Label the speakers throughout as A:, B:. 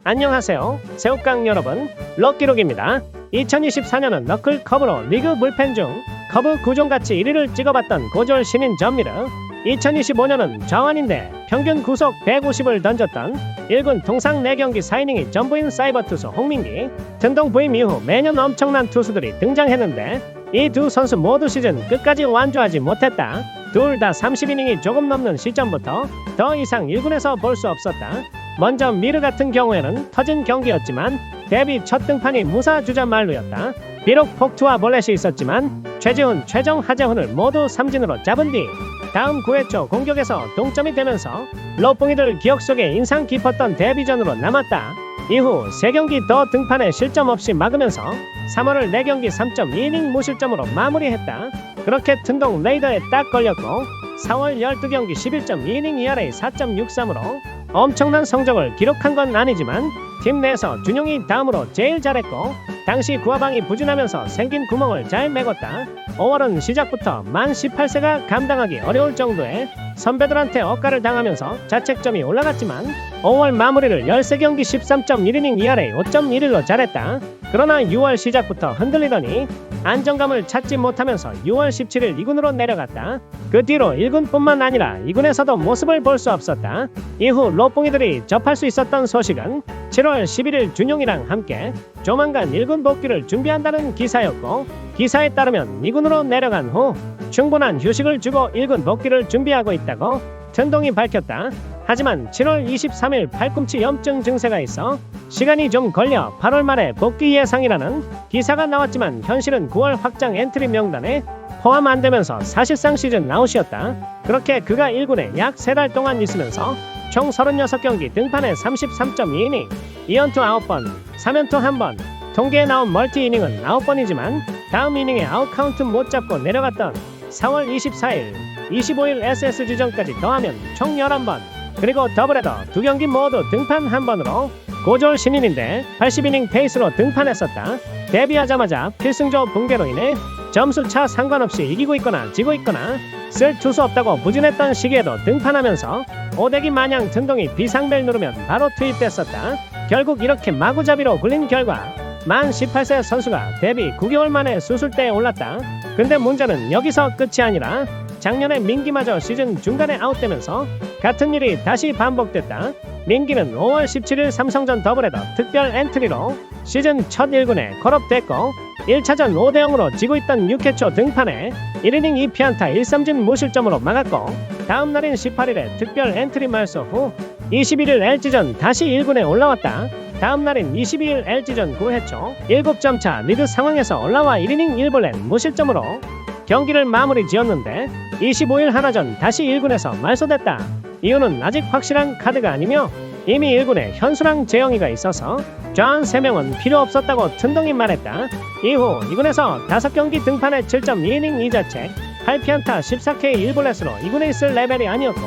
A: 안녕하세요. 새우깡 여러분, 럭키록입니다. 2024년은 너클 커브로 리그 불펜 중 커브 구종같이 1위를 찍어봤던 고졸 신인 전미르. 2025년은 좌완인데 평균 구속 150을 던졌던 1군 통상 4경기 4이닝이 전부인 사이버 투수 홍민기. 등동 부임 이후 매년 엄청난 투수들이 등장했는데 이 두 선수 모두 시즌 끝까지 완주하지 못했다. 둘 다 30이닝이 조금 넘는 시점부터 더 이상 1군에서 볼 수 없었다. 먼저 미르 같은 경우에는 터진 경기였지만 데뷔 첫 등판이 무사 주자 만루였다. 비록 폭투와 볼넷이 있었지만 최지훈, 최정, 하재훈을 모두 삼진으로 잡은 뒤 다음 9회 초 공격에서 동점이 되면서 로뽕이들 기억 속에 인상 깊었던 데뷔전으로 남았다. 이후 3경기 더 등판에 실점 없이 막으면서 3월을 4경기 3.2이닝 무실점으로 마무리했다. 그렇게 튼동 레이더에 딱 걸렸고 4월 12경기 11.2이닝 ERA 4.63으로 엄청난 성적을 기록한 건 아니지만 팀 내에서 준용이 다음으로 제일 잘했고 당시 구화방이 부진하면서 생긴 구멍을 잘 메꿨다. 5월은 시작부터 만 18세가 감당하기 어려울 정도의 선배들한테 억가를 당하면서 자책점이 올라갔지만 5월 마무리를 13경기 13.1이닝 ERA 5.11로 잘했다. 그러나 6월 시작부터 흔들리더니 안정감을 찾지 못하면서 6월 17일 2군으로 내려갔다. 그 뒤로 1군뿐만 아니라 2군에서도 모습을 볼 수 없었다. 이후 로뽕이들이 접할 수 있었던 소식은 7월 11일 준용이랑 함께 조만간 1군 복귀를 준비한다는 기사였고 기사에 따르면 2군으로 내려간 후 충분한 휴식을 주고 1군 복귀를 준비하고 있다고 튼동이 밝혔다. 하지만 7월 23일 팔꿈치 염증 증세가 있어 시간이 좀 걸려 8월 말에 복귀 예상이라는 기사가 나왔지만 현실은 9월 확장 엔트리 명단에 포함 안 되면서 사실상 시즌 아웃이었다. 그렇게 그가 1군에 약 3달 동안 있으면서 총 36경기 등판에 33.2이닝, 2연투 9번, 3연투 1번, 통계에 나온 멀티 이닝은 9번이지만 다음 이닝에 아웃 카운트 못 잡고 내려갔던 4월 24일, 25일 SSG전까지 더하면 총 11번, 그리고 더블헤더 2경기 모두 등판 1번으로 고졸 신인인데 80이닝 페이스로 등판했었다. 데뷔하자마자 필승조 붕괴로 인해 점수차 상관없이 이기고 있거나 지고 있거나 쓸 투수 없다고 부진했던 시기에도 등판하면서 오대기 마냥 튼동이 비상벨 누르면 바로 투입됐었다. 결국 이렇게 마구잡이로 굴린 결과 만 18세 선수가 데뷔 9개월 만에 수술대에 올랐다. 근데 문제는 여기서 끝이 아니라 작년에 민기마저 시즌 중간에 아웃되면서 같은 일이 다시 반복됐다. 민기는 5월 17일 삼성전 더블헤더 특별 엔트리로 시즌 첫 1군에 콜업됐고 1차전 5대0으로 지고 있던 6회 초 등판에 1이닝 2피안타 1삼진 무실점으로 막았고 다음 날인 18일에 특별 엔트리 말소 후 21일 LG전 다시 1군에 올라왔다. 다음 날인 22일 LG전 9회 초 7점 차 리드 상황에서 올라와 1이닝 1볼넷 무실점으로 경기를 마무리 지었는데 25일 하나전 다시 1군에서 말소됐다. 이유는 아직 확실한 카드가 아니며 이미 1군에 현수랑 재영이가 있어서 좌완 3명은 필요 없었다고 튼동이 말했다. 이후 2군에서 5경기 등판에 7.2이닝 2자책 8피안타 14K 1볼넷으로 2군에 있을 레벨이 아니었고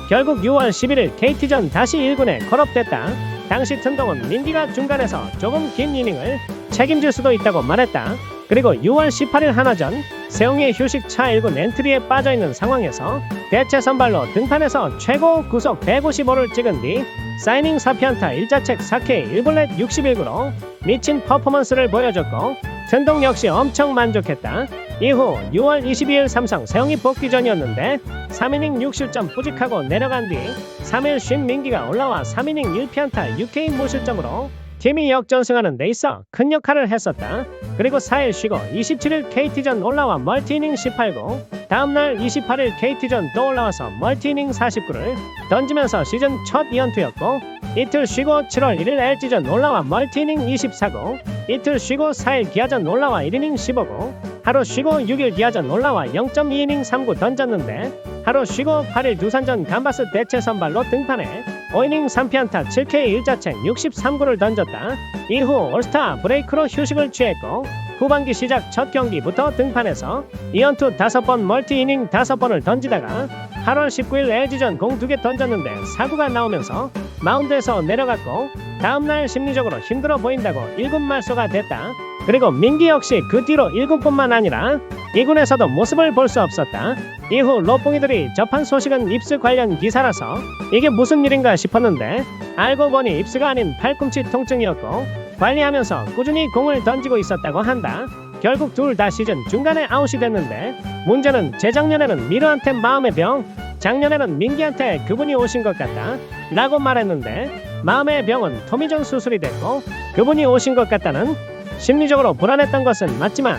A: 결국 6월 11일 KT전 다시 1군에 콜업됐다. 당시 튼동은 민기가 중간에서 조금 긴 이닝을 책임질 수도 있다고 말했다. 그리고 6월 18일 하나전 세용의 휴식 차 1군 엔트리에 빠져있는 상황에서 대체 선발로 등판해서 최고 구속 155를 찍은 뒤 사이닝 4피안타 1자책 4K 1볼넷 61구로 미친 퍼포먼스를 보여줬고 튼동 역시 엄청 만족했다. 이후 6월 22일 삼성 세용이 복귀전이었는데 3이닝 6실점 뿌직하고 내려간 뒤 3일 쉰 민기가 올라와 3이닝 1피안타 6K 무실점으로 팀이 역전승하는 데 있어 큰 역할을 했었다. 그리고 4일 쉬고 27일 KT전 올라와 멀티이닝 18구 다음날 28일 KT전 또 올라와서 멀티이닝 49를 던지면서 시즌 첫 2연투였고 이틀 쉬고 7월 1일 LG전 올라와 멀티이닝 24구 이틀 쉬고 4일 기아전 올라와 1이닝 15구 하루 쉬고 6일 기아전 올라와 0.2이닝 3구 던졌는데 하루 쉬고 8일 두산전 감바스 대체 선발로 등판해 5이닝 3피안타 7K 1자책 63구를 던졌다. 이후 올스타 브레이크로 휴식을 취했고 후반기 시작 첫 경기부터 등판해서 2연투 5번 멀티이닝 5번을 던지다가 8월 19일 LG전 공 2개 던졌는데 4구가 나오면서 마운드에서 내려갔고 다음날 심리적으로 힘들어 보인다고 1군 말소가 됐다. 그리고 민기 역시 그 뒤로 1군뿐만 아니라 2군에서도 모습을 볼 수 없었다. 이후 로뽕이들이 접한 소식은 입스 관련 기사라서 이게 무슨 일인가 싶었는데 알고 보니 입스가 아닌 팔꿈치 통증이었고 관리하면서 꾸준히 공을 던지고 있었다고 한다. 결국 둘 다 시즌 중간에 아웃이 됐는데 문제는 재작년에는 미르한테 마음의 병, 작년에는 민기한테 그분이 오신 것 같다 라고 말했는데 마음의 병은 토미존 수술이 됐고 그분이 오신 것 같다는 심리적으로 불안했던 것은 맞지만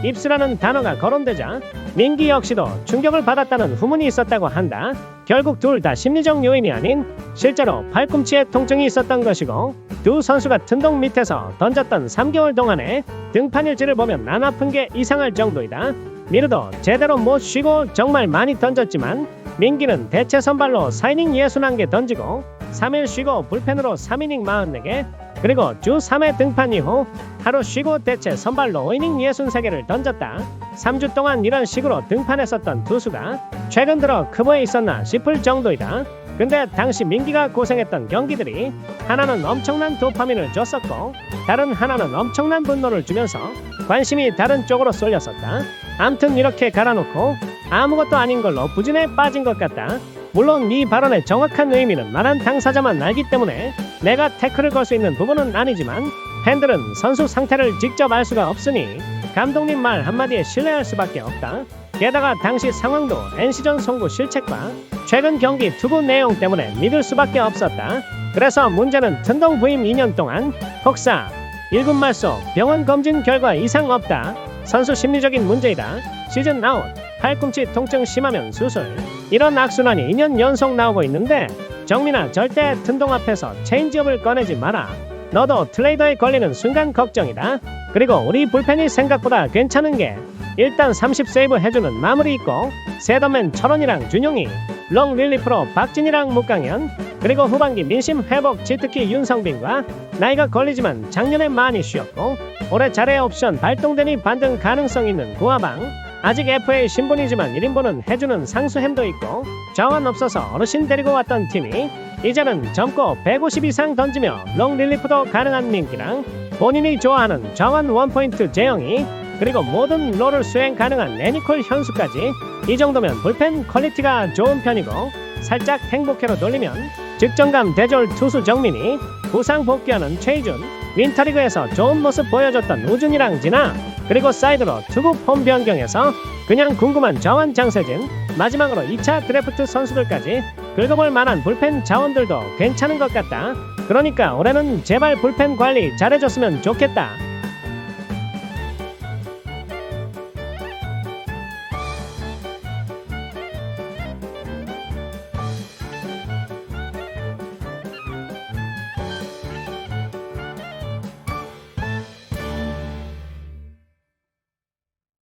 A: 입스라는 단어가 거론되자 민기 역시도 충격을 받았다는 후문이 있었다고 한다. 결국 둘 다 심리적 요인이 아닌 실제로 팔꿈치에 통증이 있었던 것이고 두 선수가 튼동 밑에서 던졌던 3개월 동안의 등판일지를 보면 안 아픈 게 이상할 정도이다. 미르도 제대로 못 쉬고 정말 많이 던졌지만 민기는 대체 선발로 4이닝 61개 던지고 3일 쉬고 불펜으로 3이닝 44개 그리고 주 3회 등판 이후 하루 쉬고 대체 선발로 5이닝 63개를 던졌다. 3주 동안 이런 식으로 등판했었던 투수가 최근 들어 크보에 있었나 싶을 정도이다. 근데 당시 민기가 고생했던 경기들이 하나는 엄청난 도파민을 줬었고 다른 하나는 엄청난 분노를 주면서 관심이 다른 쪽으로 쏠렸었다. 암튼 이렇게 갈아놓고 아무것도 아닌 걸로 부진에 빠진 것 같다. 물론 이 발언의 정확한 의미는 말한 당사자만 알기 때문에 내가 태클을 걸 수 있는 부분은 아니지만 팬들은 선수 상태를 직접 알 수가 없으니 감독님 말 한마디에 신뢰할 수밖에 없다. 게다가 당시 상황도 NC전 송구 실책과 최근 경기 투구 내용 때문에 믿을 수밖에 없었다. 그래서 문제는 튼동 부임 2년 동안 혹사 1군 말소 병원 검진 결과 이상 없다. 선수 심리적인 문제이다. 시즌 아웃 팔꿈치 통증 심하면 수술 이런 악순환이 2년 연속 나오고 있는데 정민아 절대 튼동 앞에서 체인지업을 꺼내지 마라. 너도 트레이더에 걸리는 순간 걱정이다. 그리고 우리 불펜이 생각보다 괜찮은 게 일단 30세이브 해주는 마무리 있고 세더맨 철원이랑 준용이 롱 릴리프로 박진이랑 묵강현 그리고 후반기 민심 회복 지특히 윤성빈과 나이가 걸리지만 작년에 많이 쉬었고 올해 자례 옵션 발동되니 반등 가능성 있는 구화방 아직 FA 신분이지만 1인분은 해주는 상수햄도 있고 자원 없어서 어르신 데리고 왔던 팀이 이제는 젊고 150 이상 던지며 롱 릴리프도 가능한 민기랑 본인이 좋아하는 자원 원포인트 재영이 그리고 모든 롤을 수행 가능한 애니콜 현수까지 이 정도면 불펜 퀄리티가 좋은 편이고 살짝 행복해로 돌리면 직전감 대졸 투수 정민이 부상 복귀하는 최희준 윈터리그에서 좋은 모습 보여줬던 우준이랑 진아 그리고 사이드로 투구 폼 변경해서 그냥 궁금한 자원 장세진 마지막으로 2차 드래프트 선수들까지 긁어볼 만한 불펜 자원들도 괜찮은 것 같다. 그러니까 올해는 제발 불펜 관리 잘해줬으면 좋겠다.